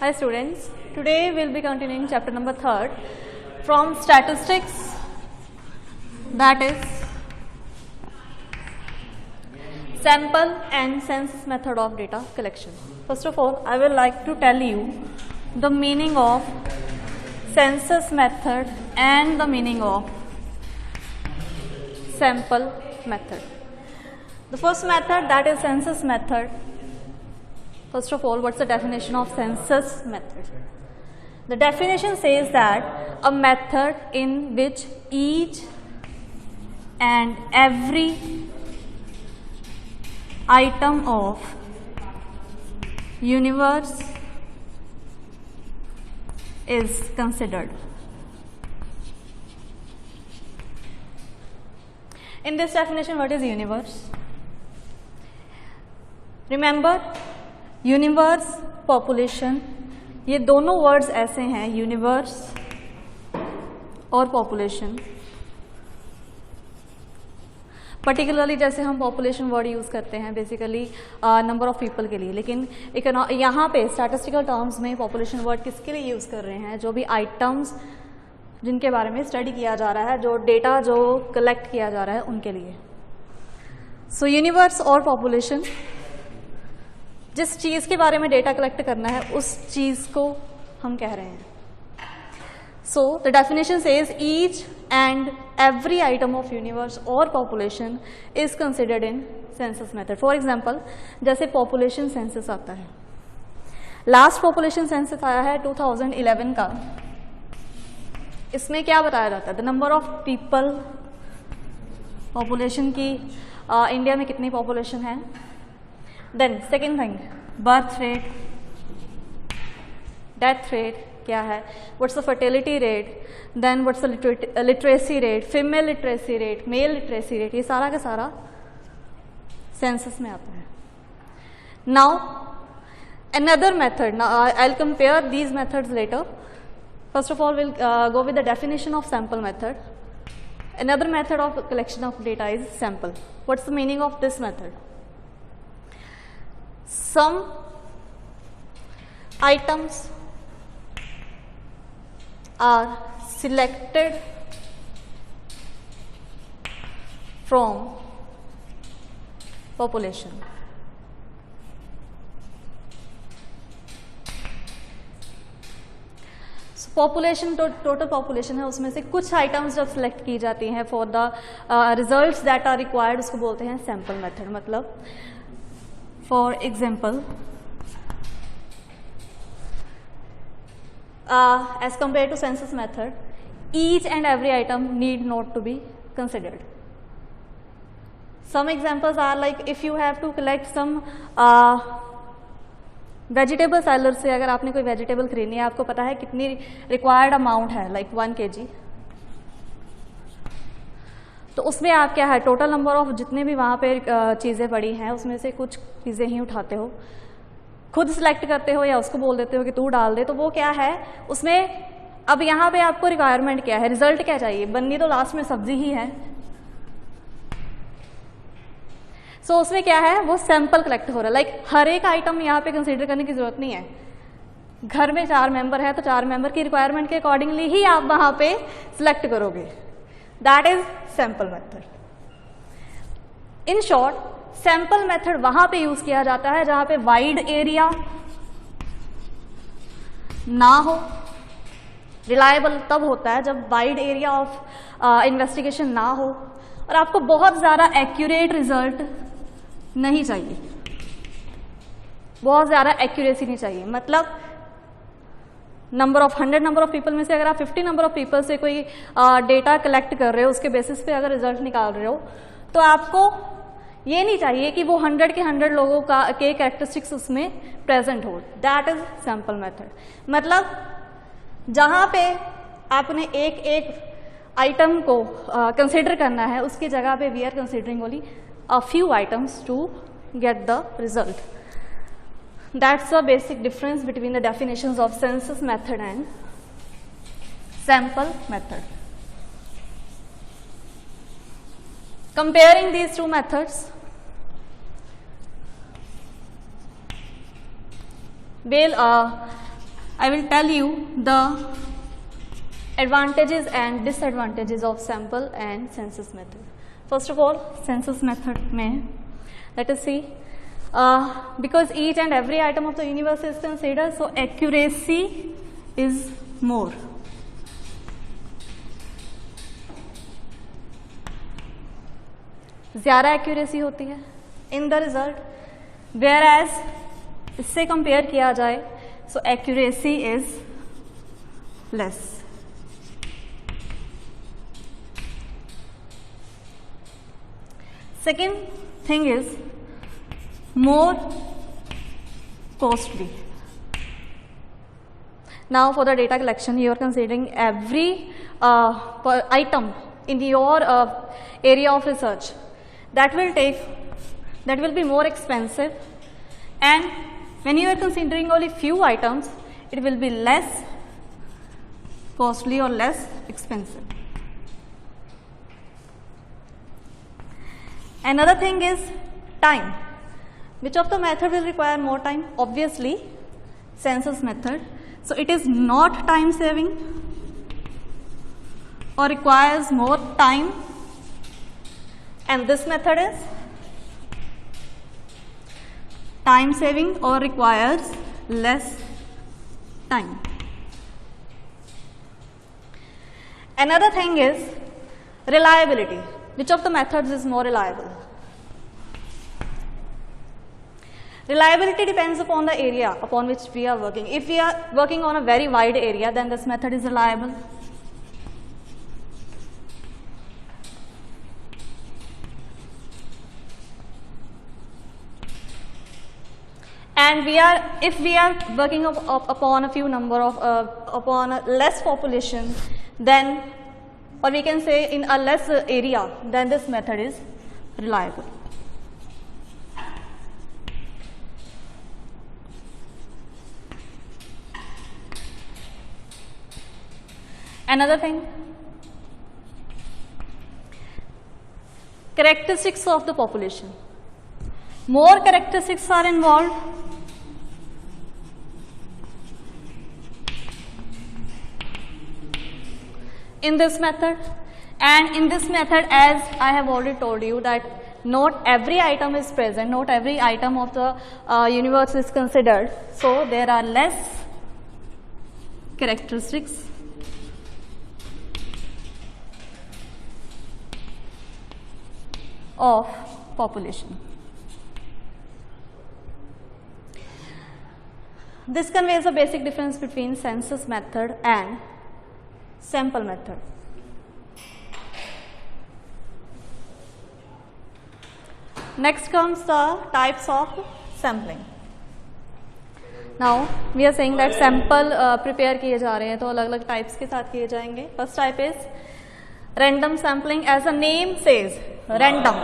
Hi students, today we will be continuing chapter number 3 from statistics, that is sample and census method of data collection. First of all, I would like to tell you the meaning of census method and the meaning of sample method. The first method, that is census method. First of all, what's the definition of census method? The definition says that a method in which each and every item of universe is considered. In this definition, what is universe? Remember, universe, population, ये दोनों words ऐसे हैं, universe और population. Particularly जैसे हम population word use करते हैं basically number of people के लिए, लेकिन यहाँ पे स्टैटिस्टिकल टर्म्स में पॉपुलेशन वर्ड किसके लिए यूज़ कर रहे हैं? जो भी आइटम्स जिनके बारे में स्टडी किया जा रहा है, जो डेटा जो कलेक्ट किया जा रहा है उनके लिए. सो यूनिवर्स और पॉपुलेशन, जिस चीज़ के बारे में डेटा कलेक्ट करना है उस चीज़ को हम कह रहे हैं. So the definition says each and every item of universe और population is considered in census method. For example, जैसे पॉपुलेशन सेंसस आता है, लास्ट पॉपुलेशन सेंसस आया है 2011 का. इसमें क्या बताया जाता है? The number of people, population की इंडिया में कितनी पॉपुलेशन है. Then second thing, birth rate, death rate क्या है, what's the fertility rate, then what's the literacy rate, female literacy rate, male literacy rate, ये सारा का सारा सेंसस में आता है. Now another method, now I'll compare these methods later. First of all, we'll go with the definition of sample method. Another method of collection of data is sample. What's the meaning of this method? Some items are selected from population. Population total population है, उसमें से कुछ items जब select की जाती हैं for the results that are required, उसको बोलते हैं सैंपल मेथड. मतलब for example, as compare to census method, each and every item need not to be considered. Some examples are like if you have to collect some vegetable seller से अगर आपने कोई vegetable खरीदनी है, आपको पता है कितनी रिक्वायर्ड अमाउंट है, लाइक 1 kg, तो उसमें आप क्या है, टोटल नंबर ऑफ जितने भी वहाँ पे चीज़ें पड़ी हैं उसमें से कुछ चीज़ें ही उठाते हो, खुद सिलेक्ट करते हो या उसको बोल देते हो कि तू डाल दे. तो वो क्या है उसमें, अब यहाँ पे आपको रिक्वायरमेंट क्या है, रिजल्ट क्या चाहिए, बननी तो लास्ट में सब्जी ही है. सो उसमें क्या है, वो सैंपल कलेक्ट हो रहा है. लाइक हर एक आइटम यहाँ पे कंसीडर करने की जरूरत नहीं है. घर में 4 मेंबर है तो 4 मेंबर की रिक्वायरमेंट के अकॉर्डिंगली ही आप वहां पे सिलेक्ट करोगे. That is sample method. In short, sample method वहां पे यूज किया जाता है जहां पे वाइड एरिया ना हो. रिलायबल तब होता है जब वाइड एरिया ऑफ इन्वेस्टिगेशन ना हो और आपको बहुत ज्यादा एक्यूरेट रिजल्ट नहीं चाहिए, बहुत ज्यादा एक्यूरेसी नहीं चाहिए. मतलब number of 100 number of people में से अगर आप 50 नंबर ऑफ पीपल से कोई डेटा कलेक्ट कर रहे हो, उसके बेसिस पे अगर रिजल्ट निकाल रहे हो, तो आपको ये नहीं चाहिए कि वो 100 के 100 लोगों का के कैरेक्टरिस्टिक्स उसमें प्रेजेंट हो. That is sample method. मतलब जहां पे आपने एक एक आइटम को कंसिडर करना है, उसकी जगह पे we are considering only a few items to get the result. That's the basic difference between the definitions of census method and sample method. Comparing these two methods, we'll I will tell you the advantages and disadvantages of sample and census method. First of all, census method में let us see, because each and every item of the universe is considered, so accuracy is more. ज़्यादा accuracy होती है in the result, whereas इससे compare किया जाए so accuracy is less. Second thing is more costly. Now for the data collection, you are considering every item in your area of research. That will be more expensive, and when you are considering only few items, it will be less costly or less expensive. Another thing is time. Which of the method will require more time? Obviously, census method. So it is not time saving or requires more time, and this method is time saving or requires less time. Another thing is reliability. Which of the methods is more reliable? Reliability depends upon the area upon which we are working. If we are working on a very wide area, then this method is reliable. And if we are working upon a few number of upon a less population, then, or we can say in a less area, then this method is reliable. Another thing, characteristics of the population. More characteristics are involved. In this method, and in this method, as I have already told you, that not every item is present, not every item of the universe is considered, so there are less characteristics of population. This conveys a basic difference between census method and sample method. Next comes the types of sampling. Now we are saying that sample prepare किए जा रहे हैं, तो अलग अलग types के साथ किए जाएंगे. First type is random sampling. As the name says, random.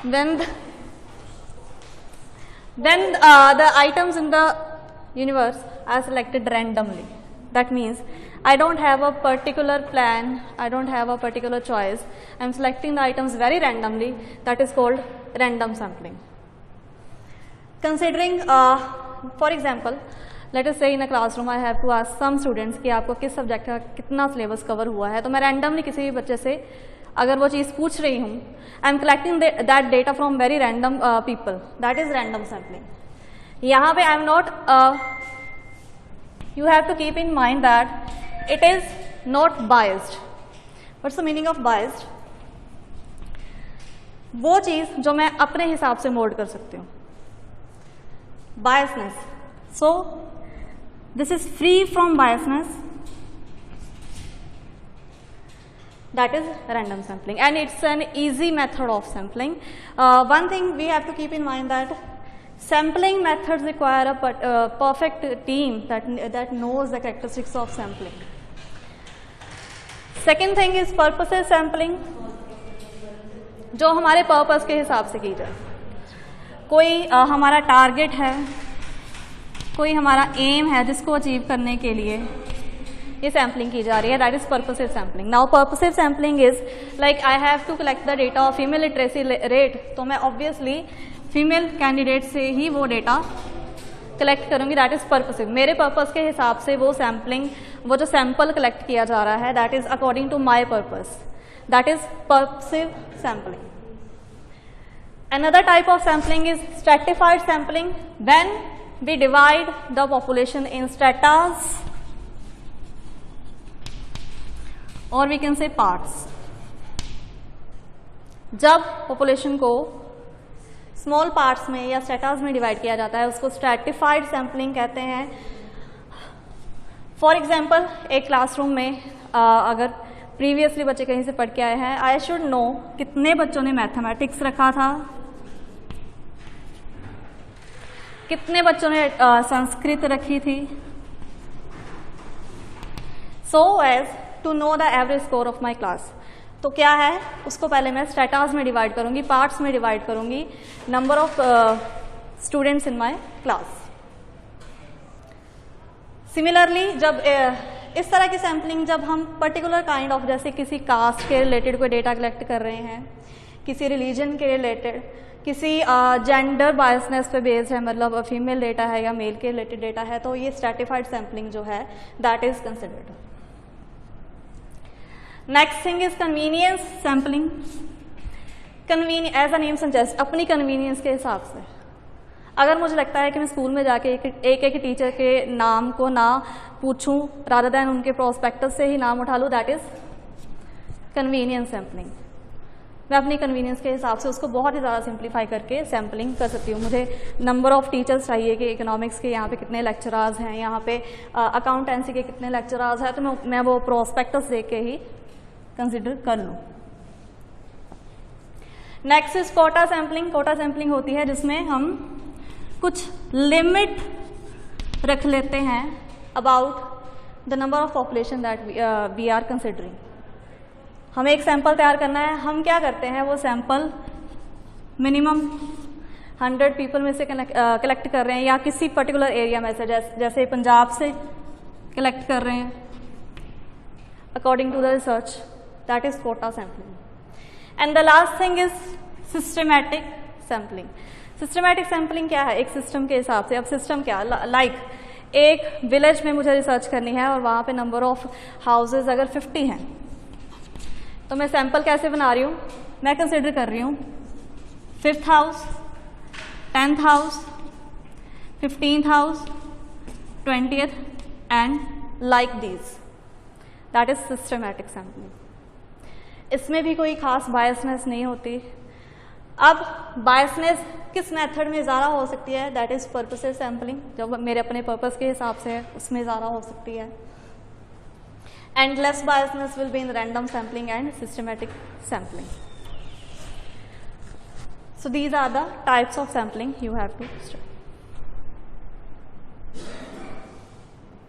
When the items in the universe are selected randomly. That means I don't have a particular plan, I don't have a particular choice. I am selecting the items very randomly. That is called random sampling. Considering, for example, let us say in a classroom I have to ask some students कि आपको किस subject का कितना syllabus cover हुआ है, तो मैं randomly किसी भी बच्चे से अगर वो चीज़ पूछ रही हूँ, I am collecting that data from very random people. That is random sampling. यहाँ पे I am not, you have to keep in mind that it is not biased. What's the meaning of biased? वो चीज जो मैं अपने हिसाब से mould कर सकती हूँ. Biasness. So this is free from biasness. That is random sampling, and it's an easy method of sampling. One thing we have to keep in mind that sampling methods require a perfect team that knows the characteristics of sampling. Second thing is purposive sampling, जो हमारे purpose के हिसाब से की जाए. कोई हमारा target है, कोई हमारा एम है जिसको अचीव करने के लिए ये सैम्पलिंग की जा रही है. That is purposive sampling. Now purposive sampling is like I have to collect the data of female literacy rate, तो मैं ऑब्वियसली फीमेल कैंडिडेट से ही वो डेटा कलेक्ट करूँगी, दैट इज़ पर्पसिव। मेरे पर्पस के हिसाब से वो सैम्पलिंग, वो जो सैम्पल कलेक्ट किया जा रहा है, that is according to my purpose, that is purposive sampling. Another type of sampling is stratified sampling, when we divide the population in stratas or we can say parts. जब population को small parts में या stratas में divide किया जाता है, उसको stratified sampling कहते हैं। For example, एक classroom में अगर प्रीवियसली बच्चे कहीं से पढ़ के आए हैं, आई शुड नो कितने बच्चों ने मैथमेटिक्स रखा था, कितने बच्चों ने संस्कृत रखी थी, so as to know the average score of my class. तो क्या है, उसको पहले मैं स्ट्रेटास में डिवाइड करूंगी, पार्ट्स में डिवाइड करूंगी, number of students in my class. Similarly जब इस तरह की सैम्पलिंग, जब हम पर्टिकुलर काइंड ऑफ, जैसे किसी कास्ट के रिलेटेड कोई डेटा कलेक्ट कर रहे हैं, किसी रिलीजन के रिलेटेड, किसी जेंडर बायसनेस पे बेस्ड है, मतलब फीमेल डेटा है या मेल के रिलेटेड डेटा है, तो ये स्ट्रैटिफाइड सैम्पलिंग जो है that is considered. Next thing is convenience sampling. As a name suggest, अपनी कन्वीनियंस के हिसाब से। अगर मुझे लगता है कि मैं स्कूल में जाके एक टीचर के नाम को ना पूछूं, रादर देन उनके प्रोस्पेक्टस से ही नाम उठा लूँ, दैट इज कन्वीनियंस सैम्पलिंग। मैं अपनी कन्वीनियंस के हिसाब से उसको बहुत ही ज़्यादा सिंप्लीफाई करके सैम्पलिंग कर सकती हूँ। मुझे नंबर ऑफ टीचर्स चाहिए कि इकोनॉमिक्स के यहाँ पे कितने लेक्चरार्स हैं, यहाँ पे अकाउंटेंसी के कितने लेक्चरार्स हैं, तो मैं वो प्रोस्पेक्टस देख के ही कंसिडर कर लूँ। Next is quota sampling. Quota sampling होती है जिसमें हम कुछ लिमिट रख लेते हैं about the number of population that we are considering. हमें एक सैंपल तैयार करना है, हम क्या करते हैं, वो सैंपल मिनिमम 100 पीपल में से कलेक्ट कर रहे हैं, या किसी पर्टिकुलर एरिया में से, जैसे पंजाब से कलेक्ट कर रहे हैं according to the research, that is quota sampling. And the last thing is systematic sampling. Systematic sampling क्या है, एक सिस्टम के हिसाब से। अब सिस्टम क्या, लाइक एक विलेज में मुझे रिसर्च करनी है और वहाँ पे नंबर ऑफ हाउसेज अगर 50 हैं, तो मैं सैंपल कैसे बना रही हूँ, मैं कंसिडर कर रही हूँ 5th house, 10th house, 15th house, 20th and like these, that is systematic sampling. इसमें भी कोई खास बायसनेस नहीं होती। अब बायसनेस किस मेथड में ज़्यादा हो सकती है, दैट इज पर्पसेस सैम्पलिंग, जो मेरे अपने पर्पस के हिसाब से है उसमें ज़्यादा हो सकती है। And less biasness will be in random sampling and systematic sampling. So these are the types of sampling you have to study.